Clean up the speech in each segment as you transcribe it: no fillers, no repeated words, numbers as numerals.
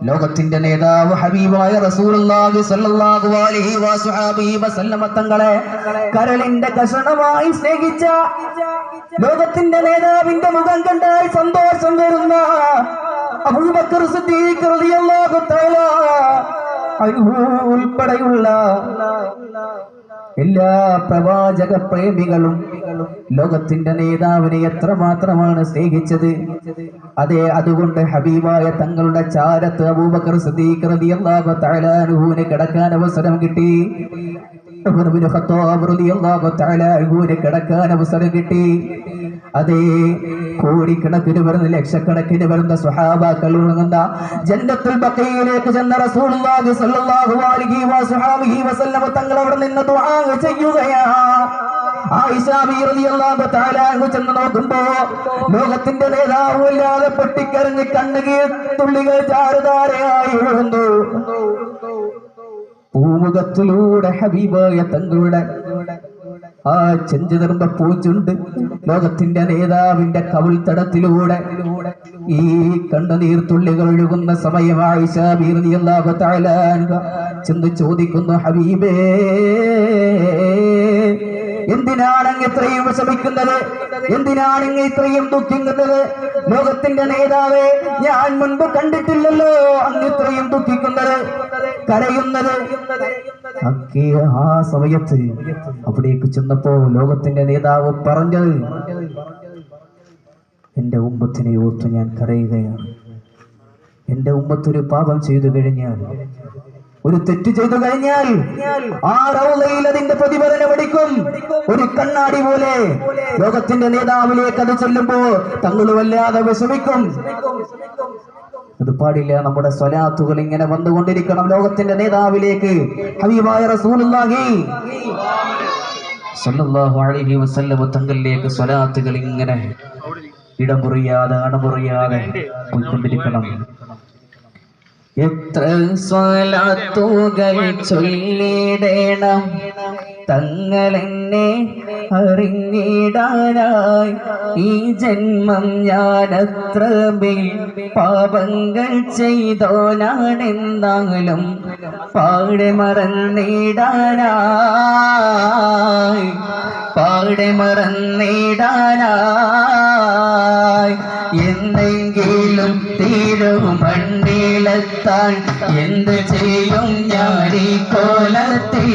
ലോകത്തിന്റെ നേതാവ് ഹബീബായ റസൂലുള്ളാഹി സ്വല്ലല്ലാഹു അലൈഹി വസല്ലം തങ്ങളെ കരളിന്റെ കഷണമായി സ്നേഹിച്ച, ലോകത്തിന്റെ നേതാവിന്റെ മുഖം കണ്ടാൽ സന്തോഷം വരുന്ന അബൂബക്കർ സിദ്ദീഖ് റളിയല്ലാഹു തആല ഉൾപ്പെടെയുള്ള എല്ലാ പ്രവാചക പ്രേമികളും ലോകത്തിന്റെ നേതാവിനെ എത്രമാത്രമാണ് സ്നേഹിച്ചത്. അതെ, അതുകൊണ്ട് ഹബീബായ തങ്ങളുടെ ചാരത്ത് അബൂബക്കർ സിദ്ദീഖ് റളിയല്ലാഹു തആല അൻഹുവിന് കിടക്കാൻ അവസരം കിട്ടി. ഉമർ ഇബ്നു ഖത്താബ് റളിയല്ലാഹു തആല അൻഹുവിന് കിടക്കാൻ അവസരം കിട്ടി. അതേ, കോടിക്കണക്കിന് വരുന്ന ലക്ഷക്കണക്കിന് വരുന്ന സ്വഹാബാക്കൾ ഉറങ്ങുന്ന ജന്നത്തുൽ ബഖീയിലേക്ക് ചെന്ന റസൂലുള്ളാഹി സ്വല്ലല്ലാഹു അലൈഹി വസല്ലം തങ്ങൾ അവിടെ നിന്ന് ദുആ ചെയ്യുകയാണ്. ആയിഷ റളിയല്ലാഹു തആല അൻഹ ചെന്ന് നോക്കുമ്പോ ലോകത്തിന്റെ നേതാവ് വല്ലാതെ പൊട്ടിക്കരഞ്ഞ് കണ്ണുനീർ തുള്ളികൾ ചാരുധാരയായി ഒഴുകുന്നു. പൂമുഖത്തിലൂടെ ഹബീബായ തങ്ങളുടെ ആ ചെഞ്ചു നിർമ്മ പൂച്ചുണ്ട് ലോകത്തിന്റെ നേതാവിന്റെ കവിൾത്തടത്തിലൂടെ ഈ കണ്ണുനീർത്തുള്ളികൾ ഒഴുകുന്ന സമയം ആയിഷ റളിയല്ലാഹു തആല അൻഹ ചെന്ന് ചോദിക്കുന്നു, ഹബീബേ, എന്തിനാണ് അങ്ങ് ഇത്രയും വിഷമിക്കുന്നത്? എന്തിനാണ് അങ്ങ് ഇത്രയും ദുഃഖിക്കുന്നത്? ലോകത്തിന്റെ നേതാവേ, ഞാൻ മുൻപ് കണ്ടിട്ടില്ലല്ലോ അങ്ങ് ഇത്രയും ദുഃഖിക്കുന്നത്, കരയുന്നത്. ആ സമയത്ത് അവിടേക്ക് ചെന്നപ്പോ ലോകത്തിന്റെ നേതാവ് പറഞ്ഞത്, എന്റെ ഉമ്മത്തിനെ ഓർത്ത് ഞാൻ കരയുകയാണ്. എന്റെ ഉമ്മത്തൊരു പാപം ചെയ്തു കഴിഞ്ഞാൽ, ഒരു തെറ്റ് ചെയ്തു കഴിഞ്ഞാൽ ആ റൗളയിൽ അതിന്റെ പ്രതിഫലനം എടുക്കും. ഒരു കണ്ണാടി പോലെ ലോകത്തിന്റെ നേതാവിലേക്ക് അത് ചെല്ലുമ്പോ തങ്ങൾ വല്ലാതെ വിഷമിക്കും. അത് പാടില്ല. നമ്മുടെ സ്വലാത്തുകൾ ഇങ്ങനെ വന്നുകൊണ്ടിരിക്കണം ലോകത്തിന്റെ നേതാവിലേക്ക്, ഹബീബായ റസൂലുള്ളാഹി സ്വല്ലല്ലാഹു അലൈഹി വസല്ലം തങ്ങളിലേക്ക് സ്വലാത്തുകൾ ഇങ്ങനെ ഇടമുറിയാതെ അണമുറിയാതെ പോയിക്കൊണ്ടിരിക്കണം. എത്ര സ്വലാത്തുകൾ ചൊല്ലിടണം തങ്ങളെന്നെ അറിഞ്ഞിടാനായി. ഈ ജന്മം ഞാനത്ര പാപങ്ങൾ ചെയ്തോനാണെന്നാലും പാടെ മറന്നിടാനായി, പാടെ മറന്നിടാനായി. എന്നെങ്കിലും തിരുമണ്ണിലെത്താൻ എന്ത് ചെയ്യും ഞാനീ കോലത്തെ?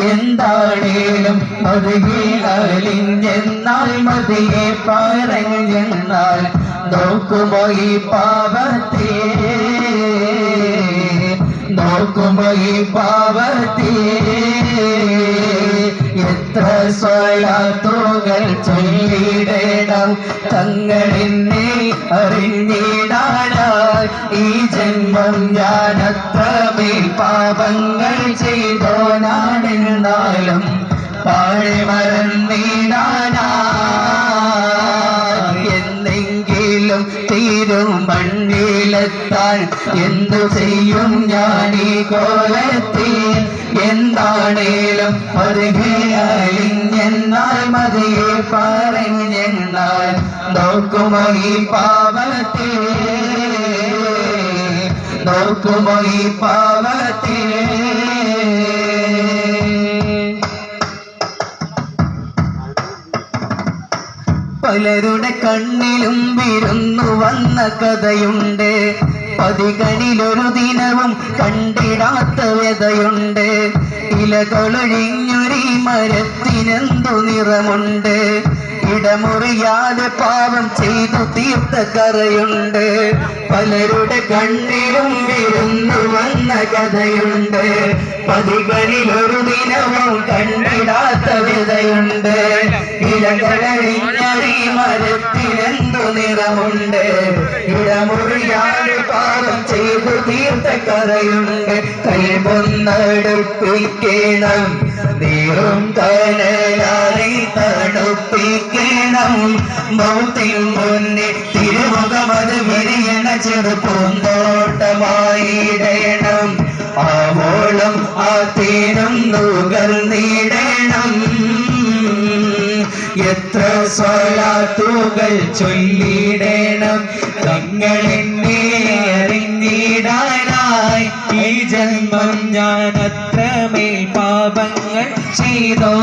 എന്താണേലും മതിയെ അലിഞ്ഞെന്നാൽ മതിയെ പറഞ്ഞെന്നാൽ നോക്കുമോ ഈ പാപത്തെ, നോക്കുമോ ഈ പാപത്തെ? എത്ര സ്വലാത്തുകൾ ചൊല്ലിടണം തങ്ങളെന്നെ അറിഞ്ഞിടാനായി. ഈ ജന്മം ഞാനത്ര പാപങ്ങൾ ചെയ്തോനാണെന്നാലും പാടെ മറന്നിടാനായി. എന്നെങ്കിലും തിരുമണ്ണിലെത്താൻ എന്തു ചെയ്യും ഞാനീ കോലത്തെ? എന്താണേലും മതിയെ അലിഞ്ഞെന്നാൽ മതിയെ പറഞ്ഞെന്നാൽ നോക്കുമോ ഈ പാപത്തെ, നോക്കുമോ ഈ പാപത്തെ? പലരുടെ കണ്ണിലും വിരുന്നു വന്ന കഥയുണ്ട്. പതികളിലൊരു ദിനവും കണ്ടിടാത്ത വ്യതയുണ്ട്. ഇലകളൊഴിഞ്ഞൊരു മരത്തിനെന്തു നിറമുണ്ട്. ഇടമുറിയാതെ പാപം ചെയ്തു തീർത്ത കറയുണ്ട്. പലരുടെ കണ്ണിലും വിരുന്നു വന്ന കഥയുണ്ട്. പതികളിലൊരു ദിനവും കണ്ടിടാത്ത വ്യതയുണ്ട്. ഇലകളൊഴിഞ്ഞൊരു മരത്തിനെന്തു നിറമുണ്ട്. ഇടമുറിയാതെ പാപം ചെയ്തു തീർത്ത കറയുണ്ട്. കൈമൊന്നടുപ്പിക്കണം, നീറും കനലാറി തണുപ്പിക്കണം. മൗത്തിൻ മുന്നിൽ തിരുമുഖമത് വിരിയണ ചെറുപ്പൂന്തോട്ടമായിടണം. ആവോളം ആ തീരം നുകർന്നിടണം. എത്ര സ്വലാത്തുകൾ ചൊല്ലിടണം തങ്ങളെന്നെ അറിഞ്ഞിട നേടാനായി ഈ ജന്മം ഞാൻ അത്രമേൽ പാപങ്ങൾ ചെയ്തോരാണെന്നാലും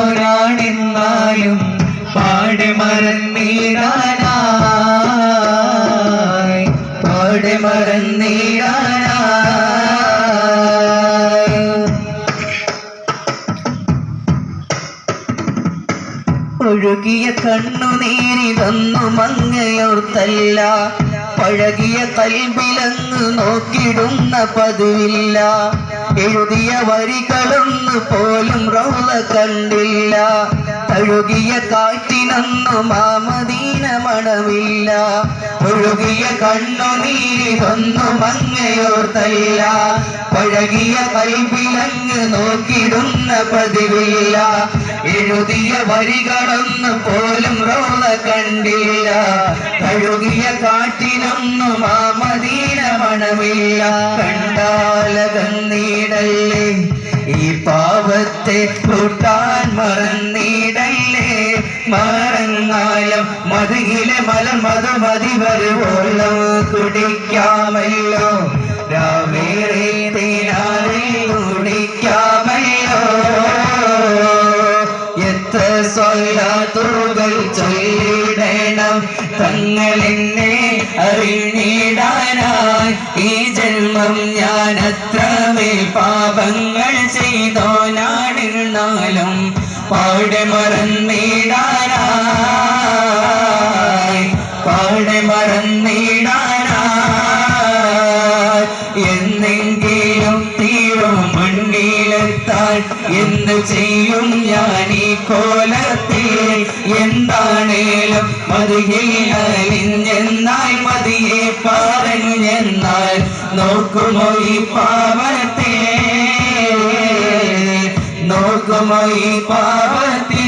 പാടെ മറന്നിടാനായി പാടെ മറന്നിടാനായി ഒഴുകിയ കണ്ണുനീരിതൊന്നും അങ്ങയോർത്തല്ല പഴകിയ കൽബിലങ്ങ് നോക്കിടുന്ന പതിവില്ല എഴുതിയ വരികളൊന്നു പോലും റൗള കണ്ടില്ല തഴുകിയ കാറ്റിനൊന്നും ആ മദീന മണമില്ല ഒഴുകിയ കണ്ണുനീരിതൊന്നും അങ്ങയോർത്തല്ല പഴകിയ കൽബിലങ്ങ് നോക്കിടുന്ന പതിവില്ല എഴുതിയ വരികളൊന്നു പോലും റൗള കണ്ടില്ല തഴുകിയ കാറ്റിനൊന്നും ആ മദീന മണമില്ല കണ്ടാലകന്നീടല്ലേ ഈ പാവത്തെ കൂട്ടാൻ മറന്നിടല്ലേ മറന്നാലും മതിയിലെ മതി വരുവോളം കുടിക്കാമല്ലോ രാവേറെ തേനാറിൽ കുടിക്കാമല്ലോ എത്ര സ്വലാത്തുകൾ ചൊല്ലിടണം തങ്ങളെന്നെ അറിഞ്ഞിടാനായി ഈ ജന്മം ഞാൻ അത്രമേൽ പാപങ്ങൾ ചെയ്തോനാണെന്നാലും പാടെ മറന്നിടാനായി പാടെ മറന്നിടാനായി എന്നെങ്കിലും തീരും മണ്ണിലെത്താൻ എന്ത് ചെയ്യും ഞാൻ ഈ കോലത്തിൽ എന്താണേലും മതിയിൽ അലിഞ്ഞെന്നാൽ മതിയെ പറഞ്ഞെന്നാൽ നോക്കുമോ ഈ പാവത്തെ നോക്കുമോ ഈ പാവത്തെ